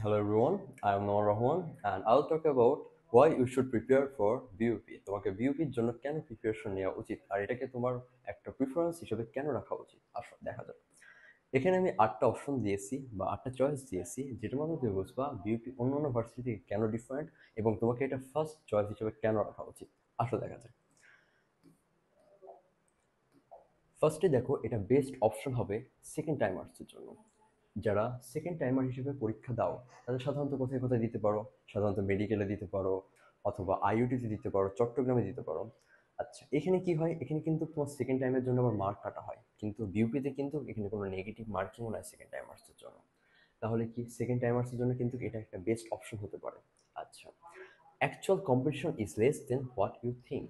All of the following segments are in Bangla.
Hello everyone, I am Noor Rahman and I'll talk about why you should prepare for BUP. তোমাকে বিউপির জন্য কেন প্রিপারেশন নেওয়া উচিত আর এটাকে তোমার একটা প্রিফারেন্স হিসেবে কেন রাখা উচিত। আসো দেখা যাক। এখানে আমি 8টা অপশন দিয়েছি বা 8টা চয়েস দিয়েছি, যেটার মধ্যে তুমি বুঝবা বিউপি অন্যান্য ভার্সিটি থেকে কেন ডিফারেন্ট এবং তোমাকে এটা ফার্স্ট চয়েস হিসেবে কেন রাখা উচিত। আসো দেখা যাক। ফার্স্টে দেখো, এটা বেস্ট অপশন হবে সেকেন্ড টাইমার্সের জন্য। যারা সেকেন্ড টাইমার হিসেবে পরীক্ষা দাও তাদের সাধারণত কোথায় কোথায় দিতে পারো, সাধারণত মেডিকেলে দিতে পারো অথবা আইইউটিতে দিতে পারো, চট্টগ্রামে দিতে পারো। আচ্ছা, এখানে কি হয়, এখানে কিন্তু তোমার সেকেন্ড টাইমের জন্য আবার মার্ক কাটা হয়, কিন্তু বিউপিতে কিন্তু এখানে কোনো নেগেটিভ মার্কিংও নয় সেকেন্ড টাইমার্সের জন্য। তাহলে কি সেকেন্ড টাইমার্সের জন্য কিন্তু এটা একটা বেস্ট অপশন হতে পারে। আচ্ছা, actual competition is less than what you think.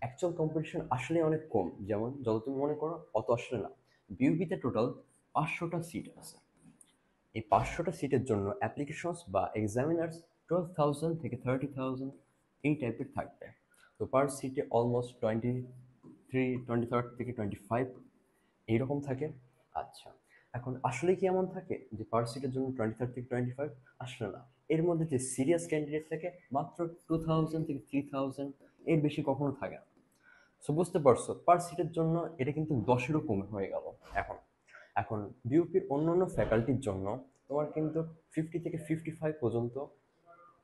Actual competition আসলে অনেক কম, যেমন যত তুমি মনে করো অত আসলে না। বিউপিতে টোটাল 500টা সিট আছে। এই 500টা সিটের জন্য অ্যাপ্লিকেশনস বা এক্সামিনার্স 12,000 থেকে 30,000 এই টাইপের থাকবে। তো পার সিটে অলমোস্ট 23 থেকে 25 এইরকম থাকে। আচ্ছা, এখন আসলে কি এমন থাকে যে পার সিটের জন্য 23 থেকে 25? আসলে না। এর মধ্যে যে সিরিয়াস ক্যান্ডিডেট থাকে মাত্র 2,000 থেকে 3,000, এর বেশি কখনো থাকে না। সো বুঝতে পারছো, পার সিটের জন্য এটা কিন্তু 10-এরও কমে হয়ে গেল। এখন এখন বিউপির অন্যান্য ফ্যাকাল্টির জন্য তোমার কিন্তু 50 থেকে 55 পর্যন্ত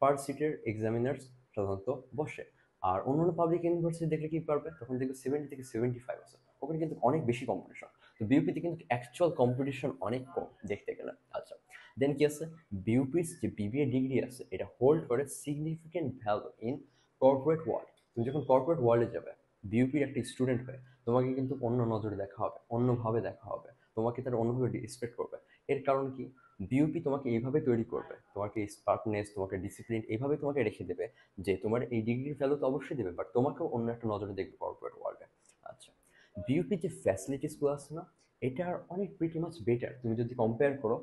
পার সিটের এক্সামিনার্স সাধারণত বসে। আর অন্যান্য পাবলিক ইউনিভার্সিটি দেখলে কি পারবে, তখন দেখবে 70 থেকে 75 আছে। ওখানে কিন্তু অনেক বেশি কম্পিটিশন। তো বিউপিতে কিন্তু অ্যাকচুয়াল কম্পিটিশন অনেক কম দেখতে গেলে। আচ্ছা, দেন কি আছে, বিউপির যে বিবিএ ডিগ্রি আছে এটা হোল্ড করে significant value in corporate world. তুমি যখন কর্পোরেট ওয়ার্ল্ডে যাবে বিউপির একটা স্টুডেন্ট হয়ে, তোমাকে কিন্তু অন্য নজরে দেখা হবে, অন্যভাবে দেখা হবে, তোমাকে তারা অন্যভাবে রেসপেক্ট করবে। এর কারণ কি, বিউপি তোমাকে এইভাবে তৈরি করবে, তোমাকে স্মার্টনেস, তোমাকে ডিসিপ্লিন এইভাবে তোমাকে রেখে দেবে যে তোমার এই ডিগ্রির ভ্যালু তো অবশ্যই দেবে, বাট তোমাকেও অন্য একটা নজরে দেখবে কর্পোরেট ওয়ার্ল্ডে। আচ্ছা, বিউপি যে ফ্যাসিলিটিসগুলো আছে না, এটার অনেক প্রিটি মাচ বেটার তুমি যদি কম্পেয়ার করো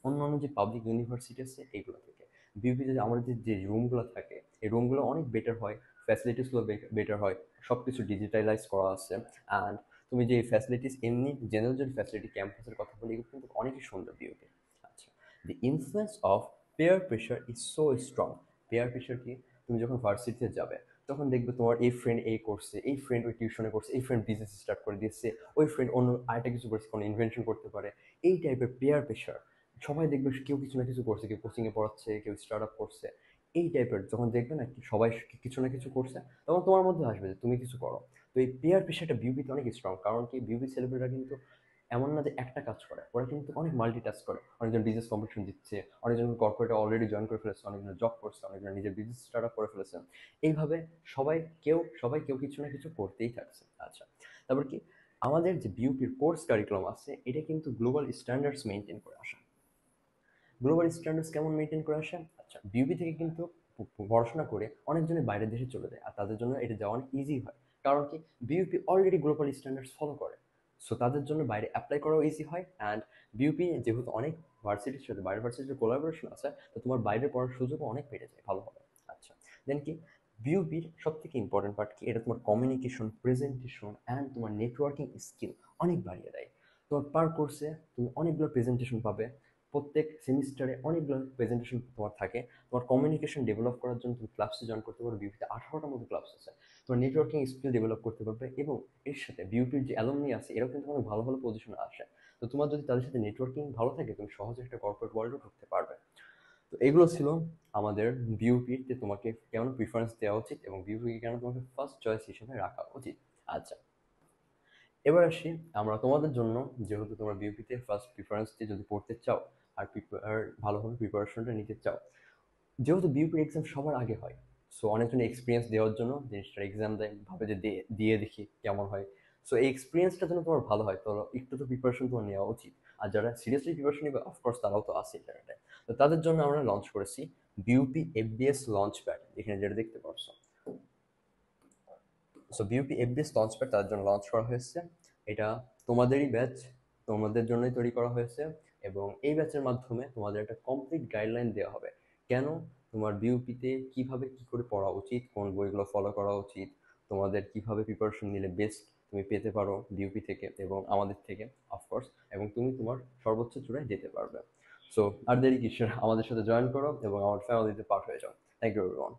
অন্যান্য যে পাবলিক ইউনিভার্সিটি আছে এইগুলো থেকে। বিউপিতে যে আমাদের যে রুমগুলো থাকে এই রুমগুলো অনেক বেটার হয়, ফ্যাসিলিটিসগুলো বেটার হয়, সব কিছু ডিজিটালাইজ করা আছে। অ্যান্ড তুমি যে ফ্যাসিলিটিস, এমনি জেনারেল যে ফ্যাসিলিটি ক্যাম্পাসের কথা বলি, এগুলো কিন্তু অনেকই সুন্দর বিউপি। আচ্ছা, the influence of peer pressure is so strong. Peer pressure কি, তুমি যখন ভার্সিটিতে যাবে তখন দেখবে তোমার এই ফ্রেন্ড এই করছে, এই ফ্রেন্ড ওই টিউশনে করছে, এই ফ্রেন্ড বিজনেস স্টার্ট করে দিয়েছে, ওই ফ্রেন্ড অন্য আরেকটা কিছু করছে, কোনো ইনভেনশন করতে পারে। এই টাইপের পেয়ার প্রেশার, সবাই দেখবে কেউ কিছু না কিছু করছে, কেউ কোচিংয়ে পড়াচ্ছে, কেউ স্টার্ট আপ করছে। এই টাইপের যখন দেখবে না সবাই কিছু না কিছু করছে, তখন তোমার মধ্যে আসবে যে তুমি কিছু করো। তো এই পেয়ার প্রেশারটা বিউবিতে অনেক স্ট্রং, কারণ কি বিউবি সেলিব্রিটিরা কিন্তু এমন না যে একটা কাজ করে, ওরা কিন্তু অনেক মাল্টিটাস্ক করে। অনেকজন বিজনেস কম্পিটিশন দিচ্ছে, অনেকজন কর্পোরেটে অলরেডি জয়েন করে ফেলেছে, অনেকজন জব করছে, অনেকজন নিজের বিজনেস স্টার্ট আপ করে ফেলেছে। এইভাবে সবাই কেউ কিছু না কিছু করতেই থাকছে। আচ্ছা, তারপর কি, আমাদের যে বিউপির কোর্স কারিকুলাম আছে এটা কিন্তু গ্লোবাল স্ট্যান্ডার্ডস মেনটেন করে আসা। গ্লোবাল স্ট্যান্ডার্ডস কেমন মেনটেন করে আসে? আচ্ছা, বিউপি থেকে কিন্তু পড়াশোনা করে অনেকজনের বাইরের দেশে চলে যায়, আর তাদের জন্য এটা যাওয়া অনেক ইজি হয়। কারণ কি, BUP already global standards follow করে। সো তাদের জন্য বাইরে অ্যাপ্লাই করাও ইজি হয়। অ্যান্ড বিউপি যেহেতু অনেক ভার্সিটির সাথে বাইরের ভার্সিটির কোলাবোরেশন আছে, তো তোমার বাইরে পড়ার সুযোগও অনেক বেড়ে যায় ভালোভাবে। আচ্ছা, দেন কি, বিউপির সব থেকে ইম্পর্টেন্ট পার্ট কি, এটা তোমার কমিউনিকেশন, প্রেজেন্টেশন অ্যান্ড তোমার নেটওয়ার্কিং স্কিল অনেক বাড়িয়ে দেয়। তোমার পার কোর্সে তুমি অনেকগুলো প্রেজেন্টেশন পাবে, প্রত্যেক সেমিস্টারে অনেকগুলো প্রেজেন্টেশন তোমার থাকে। তোমার কমিউনিকেশন ডেভেলপ করার জন্য তুমি ক্লাবসে জয়েন করতে পারো, বিউপিতে 18টার মতো ক্লাবস আছে। তোমার নেটওয়ার্কিং স্কিল ডেভেলপ করতে পারবে, এবং এর সাথে বিউপির যে অ্যালুমনি আছে এরাও কিন্তু অনেক ভালো ভালো পজিশনে আসে। তো তোমার যদি তাদের সাথে নেটওয়ার্কিং ভালো থাকে তুমি সহজে একটা কর্পোরেট ওয়ার্ল্ডও ঢুকতে পারবে। তো এগুলো ছিল আমাদের বিউপিতে তোমাকে কেন প্রিফারেন্স দেওয়া উচিত এবং বিউপিকে কেন তোমাকে ফার্স্ট চয়েস হিসেবে রাখা উচিত। আচ্ছা, এবার আসি আমরা তোমাদের জন্য, যেহেতু তোমরা বিউপিতে ফার্স্ট প্রিফারেন্স দিয়ে যদি পড়তে চাও আর ভালোভাবে প্রিপারেশনটা নিতে চাও, যেহেতু বিউপির এক্সাম সবার আগে হয়, সো অনেকজন এক্সপিরিয়েন্স দেওয়ার জন্য জিনিসটার এক্সাম দেয়, ভাবে যে দিয়ে দেখি কেমন হয়। সো এই এক্সপিরিয়েন্সটা যেন তোমার ভালো হয়, তো একটু তো প্রিপারেশন তোমার নেওয়া উচিত। আর যারা সিরিয়াসলি প্রিপারেশন নেবে অফকোর্স তারাও তো আছে ইন্টারনেটে। তো তাদের জন্য আমরা লঞ্চ করেছি বিউপি এফবিএস লঞ্চ প্যাড, এখানে যেটা দেখতে পারছো। So BUP FBS launch pad তাদের জন্য লঞ্চ করা হয়েছে। এটা তোমাদেরই ব্যাচ, তোমাদের জন্যই তৈরি করা হয়েছে। এবং এই ব্যাচের মাধ্যমে তোমাদের একটা কমপ্লিট গাইডলাইন দেওয়া হবে, কেন তোমার বিউপিতে কিভাবে কি করে পড়া উচিত, কোন বইগুলো ফলো করা উচিত, তোমাদের কিভাবে প্রিপারেশন নিলে বেস্ট তুমি পেতে পারো বিউপি থেকে এবং আমাদের থেকে অফকোর্স, এবং তুমি তোমার সর্বোচ্চ চূড়ায় যেতে পারবে। সো আর দেরি কিসের, আমাদের সাথে জয়েন করো এবং আমার ফ্যামিলিতে পার্ট হয়ে যাও। Thank you everyone.